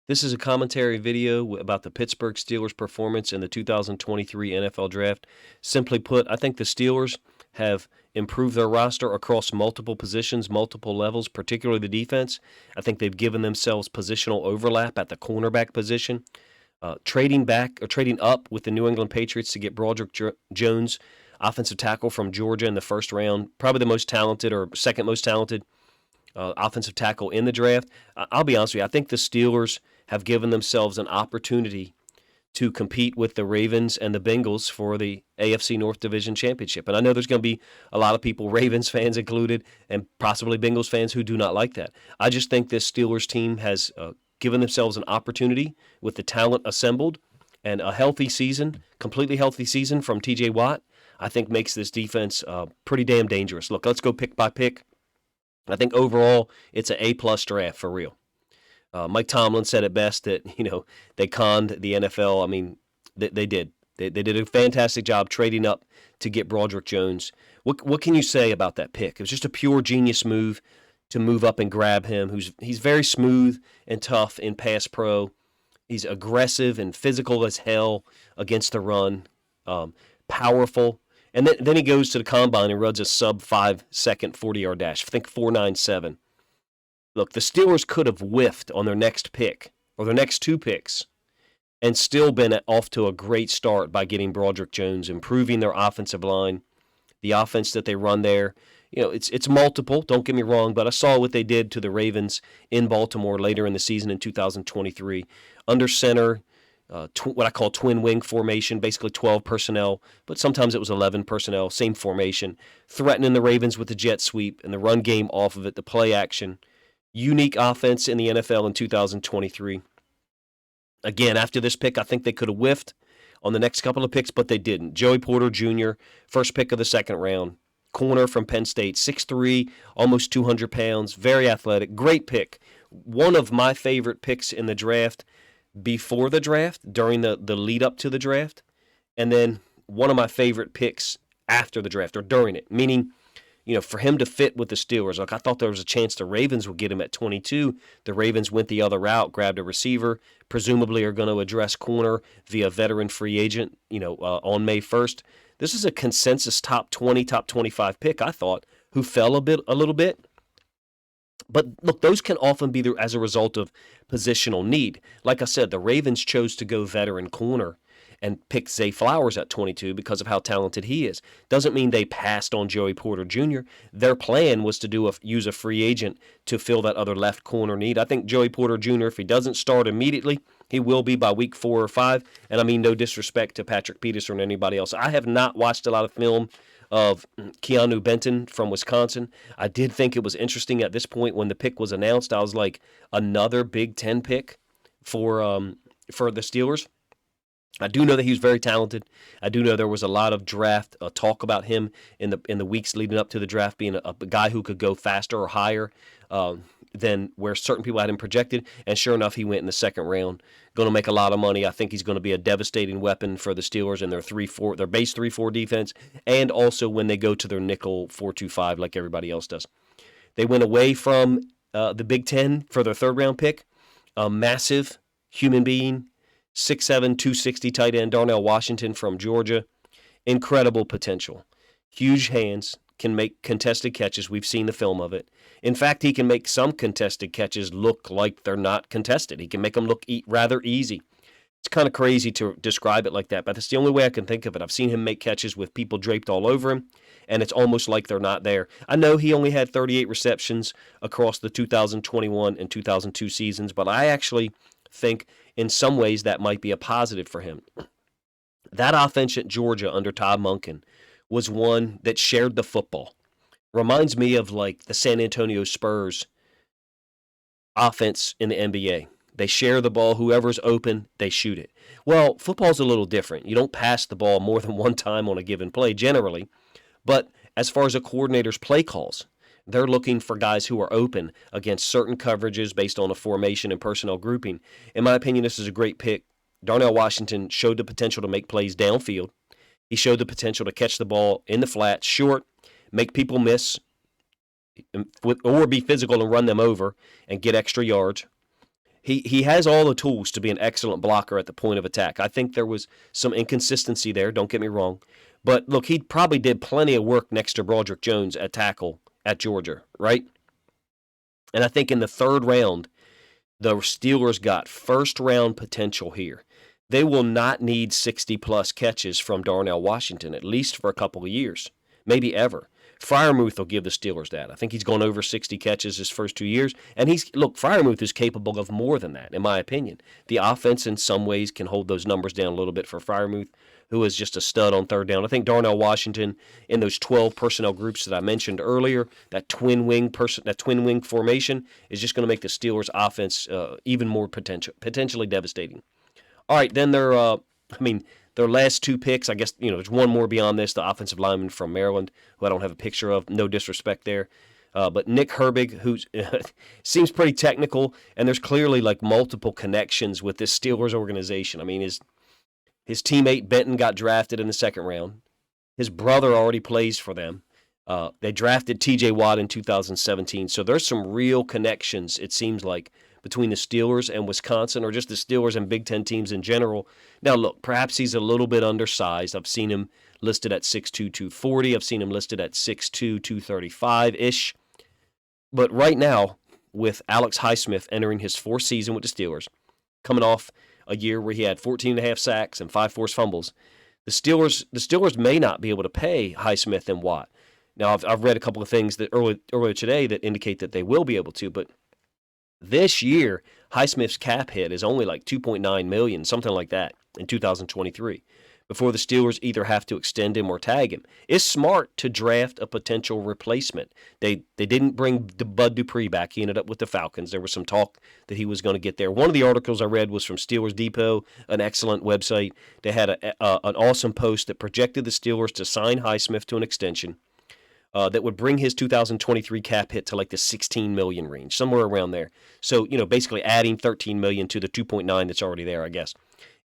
This is a commentary video about the Pittsburgh Steelers' performance in the 2023 NFL Draft. Simply put, I think the Steelers have improved their roster across multiple positions, multiple levels, particularly the defense. I think they've given themselves positional overlap at the cornerback position. Trading up with the New England Patriots to get Broderick Jones, offensive tackle from Georgia in the first round, probably the most talented or second most talented offensive tackle in the draft. I'll be honest with you, I think the Steelers have given themselves an opportunity to compete with the Ravens and the Bengals for the AFC North Division Championship. And I know there's going to be a lot of people, Ravens fans included, and possibly Bengals fans who do not like that. I just think this Steelers team has given themselves an opportunity with the talent assembled and a healthy season, completely healthy season from TJ Watt, I think makes this defense pretty damn dangerous. Look, let's go pick by pick. I think overall it's an A-plus draft for real. Mike Tomlin said it best that, they conned the NFL. I mean, they did. They did a fantastic job trading up to get Broderick Jones. What can you say about that pick? It was just a pure genius move to move up and grab him. He's very smooth and tough in pass pro. He's aggressive and physical as hell against the run. Powerful. And then he goes to the combine and runs a sub-5 second 40-yard dash. I think 4.97. Look, the Steelers could have whiffed on their next pick or their next two picks and still been off to a great start by getting Broderick Jones, improving their offensive line, the offense that they run there. It's multiple, don't get me wrong, but I saw what they did to the Ravens in Baltimore later in the season in 2023. Under center, what I call twin wing formation, basically 12 personnel, but sometimes it was 11 personnel, same formation, threatening the Ravens with the jet sweep and the run game off of it, the play action. Unique offense in the NFL in 2023. Again, after this pick, I think they could have whiffed on the next couple of picks, but they didn't. Joey Porter Jr., first pick of the second round, corner from Penn State, 6'3", almost 200 pounds, very athletic, great pick. One of my favorite picks in the draft before the draft, during the lead up to the draft, and then one of my favorite picks after the draft or during it, meaning for him to fit with the Steelers. Like, I thought there was a chance the Ravens would get him at 22. The Ravens went the other route, grabbed a receiver, presumably are going to address corner via veteran free agent, on May 1st. This is a consensus top 20, top 25 pick, I thought, who fell a little bit. But look, those can often be as a result of positional need. Like I said, the Ravens chose to go veteran corner and pick Zay Flowers at 22 because of how talented he is. Doesn't mean they passed on Joey Porter Jr. Their plan was to use a free agent to fill that other left corner need. I think Joey Porter Jr., if he doesn't start immediately, he will be by week 4 or 5. And I mean no disrespect to Patrick Peterson or anybody else. I have not watched a lot of film of Keanu Benton from Wisconsin. I did think it was interesting at this point when the pick was announced. I was like, another Big Ten pick for the Steelers. I do know that he's very talented. I do know there was a lot of draft talk about him in the weeks leading up to the draft being a guy who could go faster or higher than where certain people had him projected. And sure enough, he went in the second round. Going to make a lot of money. I think he's going to be a devastating weapon for the Steelers and their base 3-4 defense, and also when they go to their nickel 4-2-5 like everybody else does. They went away from the Big Ten for their third round pick. A massive human being. 6'7", 260 tight end, Darnell Washington from Georgia. Incredible potential. Huge hands, can make contested catches. We've seen the film of it. In fact, he can make some contested catches look like they're not contested. He can make them look rather easy. It's kind of crazy to describe it like that, but that's the only way I can think of it. I've seen him make catches with people draped all over him, and it's almost like they're not there. I know he only had 38 receptions across the 2021 and 2002 seasons, but I actually think in some ways that might be a positive for him. That offense at Georgia under Todd Monken was one that shared the football. Reminds me of like the San Antonio Spurs offense in the NBA. They share the ball. Whoever's open, they shoot it. Well, football's a little different. You don't pass the ball more than one time on a given play generally. But as far as a coordinator's play calls, they're looking for guys who are open against certain coverages based on a formation and personnel grouping. In my opinion, this is a great pick. Darnell Washington showed the potential to make plays downfield. He showed the potential to catch the ball in the flat, short, make people miss, or be physical and run them over and get extra yards. he has all the tools to be an excellent blocker at the point of attack. I think there was some inconsistency there, don't get me wrong. But look, he probably did plenty of work next to Broderick Jones at tackle at Georgia, right? And I think in the third round, the Steelers got first-round potential here. They will not need 60-plus catches from Darnell Washington, at least for a couple of years, maybe ever. Freiermuth will give the Steelers that. I think he's gone over 60 catches his first 2 years. And Freiermuth is capable of more than that, in my opinion. The offense, in some ways, can hold those numbers down a little bit for Freiermuth, who is just a stud on third down. I think Darnell Washington, in those 12 personnel groups that I mentioned earlier, that twin wing formation is just going to make the Steelers' offense even more potentially devastating. All right, then their last two picks, I guess, there's one more beyond this, the offensive lineman from Maryland, who I don't have a picture of, no disrespect there. But Nick Herbig, who seems pretty technical, and there's clearly multiple connections with this Steelers organization. I mean, his teammate Benton got drafted in the second round. His brother already plays for them. They drafted T.J. Watt in 2017, so there's some real connections, it seems like, between the Steelers and Wisconsin, or just the Steelers and Big Ten teams in general. Now, look, perhaps he's a little bit undersized. I've seen him listed at 6'2", 240. I've seen him listed at 6'2", 235-ish. But right now, with Alex Highsmith entering his fourth season with the Steelers, coming off a year where he had 14.5 sacks and 5 forced fumbles, the Steelers may not be able to pay Highsmith and Watt. Now, I've read a couple of things that earlier today that indicate that they will be able to, but this year, Highsmith's cap hit is only $2.9 million, something like that, in 2023, before the Steelers either have to extend him or tag him. It's smart to draft a potential replacement. They didn't bring Bud Dupree back. He ended up with the Falcons. There was some talk that he was going to get there. One of the articles I read was from Steelers Depot, an excellent website. They had an awesome post that projected the Steelers to sign Highsmith to an extension that would bring his 2023 cap hit to the $16 million range, somewhere around there. So, basically adding $13 million to the $2.9 that's already there, I guess.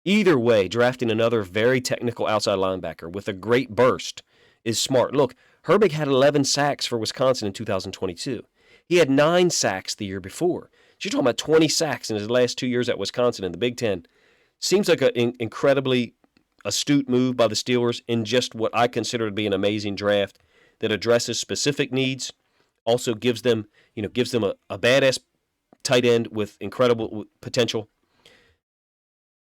Either way, drafting another very technical outside linebacker with a great burst is smart. Look, Herbig had 11 sacks for Wisconsin in 2022. He had 9 sacks the year before. So you're talking about 20 sacks in his last 2 years at Wisconsin in the Big Ten. Seems like an incredibly astute move by the Steelers in just what I consider to be an amazing draft that addresses specific needs, also gives them a badass tight end with incredible potential.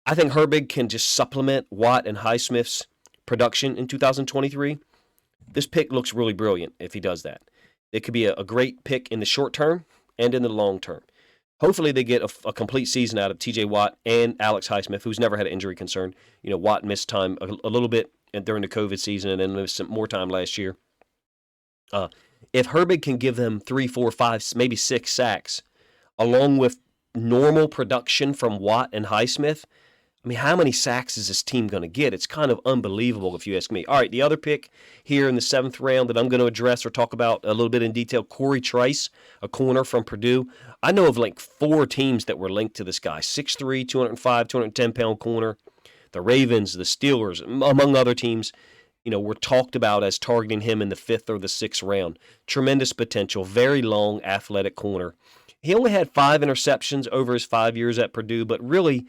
I think Herbig can just supplement Watt and Highsmith's production in 2023. This pick looks really brilliant if he does that. It could be a great pick in the short term and in the long term. Hopefully they get a complete season out of T.J. Watt and Alex Highsmith, who's never had an injury concern. Watt missed time a little bit during the COVID season and then missed some more time last year. If Herbig can give them 3, 4, 5, maybe 6 sacks, along with normal production from Watt and Highsmith, I mean, how many sacks is this team going to get? It's kind of unbelievable if you ask me. All right, the other pick here in the 7th round that I'm going to address or talk about a little bit in detail, Corey Trice, a corner from Purdue. I know of 4 teams that were linked to this guy, 6'3", 205, 210-pound corner. The Ravens, the Steelers, among other teams, were talked about as targeting him in the 5th or the 6th round. Tremendous potential, very long, athletic corner. He only had 5 interceptions over his 5 years at Purdue, but really,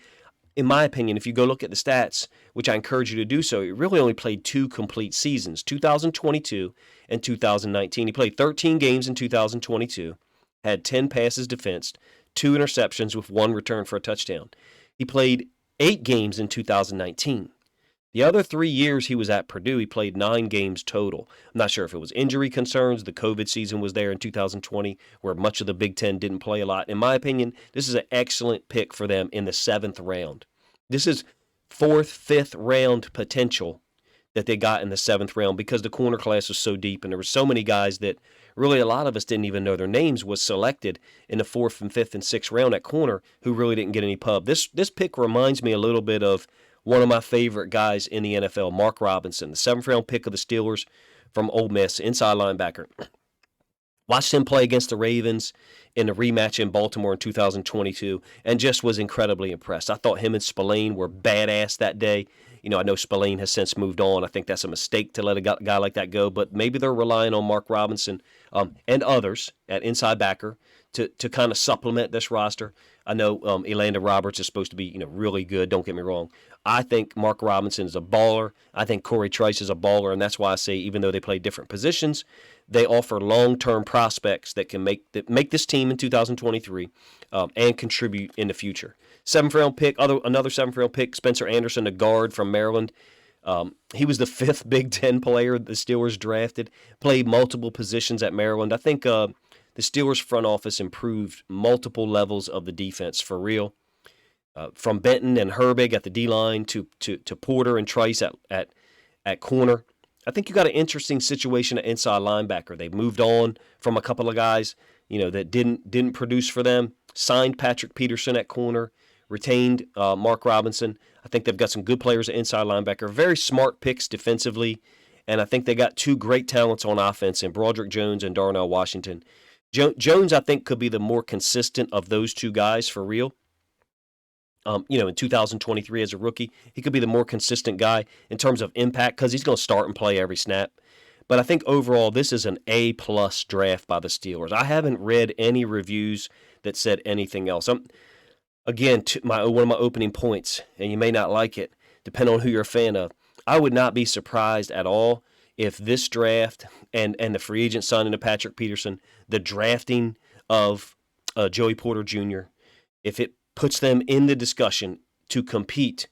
in my opinion, if you go look at the stats, which I encourage you to do so, he really only played 2 complete seasons, 2022 and 2019. He played 13 games in 2022, had 10 passes defensed, 2 interceptions with 1 return for a touchdown. He played 8 games in 2019. The other 3 years he was at Purdue, he played 9 games total. I'm not sure if it was injury concerns. The COVID season was there in 2020, where much of the Big Ten didn't play a lot. In my opinion, this is an excellent pick for them in the 7th round. This is 4th, 5th round potential that they got in the 7th round because the corner class was so deep and there were so many guys that really a lot of us didn't even know their names was selected in the 4th and 5th and 6th round at corner who really didn't get any pub. This pick reminds me a little bit of one of my favorite guys in the NFL, Mark Robinson, the 7th round pick of the Steelers from Ole Miss, inside linebacker. Watched him play against the Ravens in the rematch in Baltimore in 2022 and just was incredibly impressed. I thought him and Spillane were badass that day. I know Spillane has since moved on. I think that's a mistake to let a guy like that go, but maybe they're relying on Mark Robinson and others at inside backer to kind of supplement this roster. I know Elandon Roberts is supposed to be, really good. Don't get me wrong. I think Mark Robinson is a baller. I think Corey Trice is a baller, and that's why I say even though they play different positions, they offer long-term prospects that can make this team in 2023 and contribute in the future. Seventh-round pick, another seventh-round pick, Spencer Anderson, a guard from Maryland. He was the 5th Big Ten player the Steelers drafted, played multiple positions at Maryland. I think the Steelers front office improved multiple levels of the defense for real. From Benton and Herbig at the D-line to Porter and Trice at corner. I think you got an interesting situation at inside linebacker. They've moved on from a couple of guys, that didn't produce for them. Signed Patrick Peterson at corner, retained Mark Robinson. I think they've got some good players at inside linebacker. Very smart picks defensively, and I think they got 2 great talents on offense in Broderick Jones and Darnell Washington. Jones, I think, could be the more consistent of those 2 guys for real. In 2023 as a rookie, he could be the more consistent guy in terms of impact because he's going to start and play every snap. But I think overall, this is an A-plus draft by the Steelers. I haven't read any reviews that said anything else. Again, one of my opening points, and you may not like it, depending on who you're a fan of, I would not be surprised at all if this draft and the free agent signing of Patrick Peterson, the drafting of Joey Porter Jr., if it puts them in the discussion to compete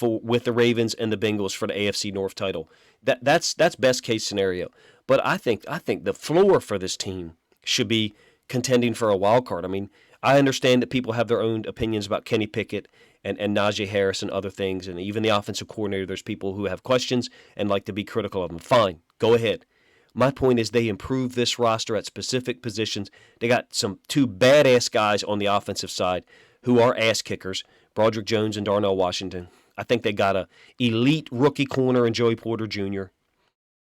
with the Ravens and the Bengals for the AFC North title. That's best case scenario. But I think the floor for this team should be contending for a wild card. I mean, I understand that people have their own opinions about Kenny Pickett and Najee Harris and other things, and even the offensive coordinator. There's people who have questions and like to be critical of them. Fine, go ahead. My point is they improved this roster at specific positions. They got 2 badass guys on the offensive side who are ass kickers, Broderick Jones and Darnell Washington. I think they got a elite rookie corner in Joey Porter Jr.,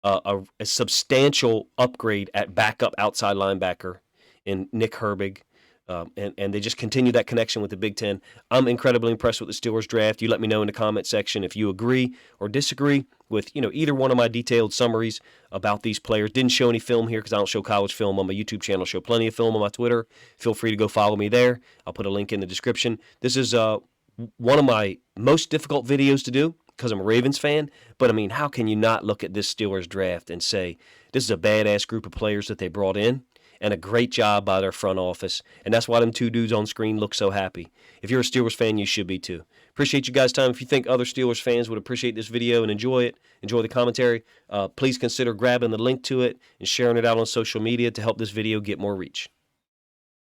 a substantial upgrade at backup outside linebacker in Nick Herbig, and they just continue that connection with the Big Ten. I'm incredibly impressed with the Steelers draft. You let me know in the comment section if you agree or disagree with either one of my detailed summaries about these players. Didn't show any film here because I don't show college film on my YouTube channel. Show plenty of film on my Twitter. Feel free to go follow me there. I'll put a link in the description. This is one of my most difficult videos to do because I'm a Ravens fan. But, I mean, how can you not look at this Steelers draft and say this is a badass group of players that they brought in and a great job by their front office. And that's why them 2 dudes on screen look so happy. If you're a Steelers fan, you should be too. Appreciate you guys' time. If you think other Steelers fans would appreciate this video and enjoy the commentary, please consider grabbing the link to it and sharing it out on social media to help this video get more reach.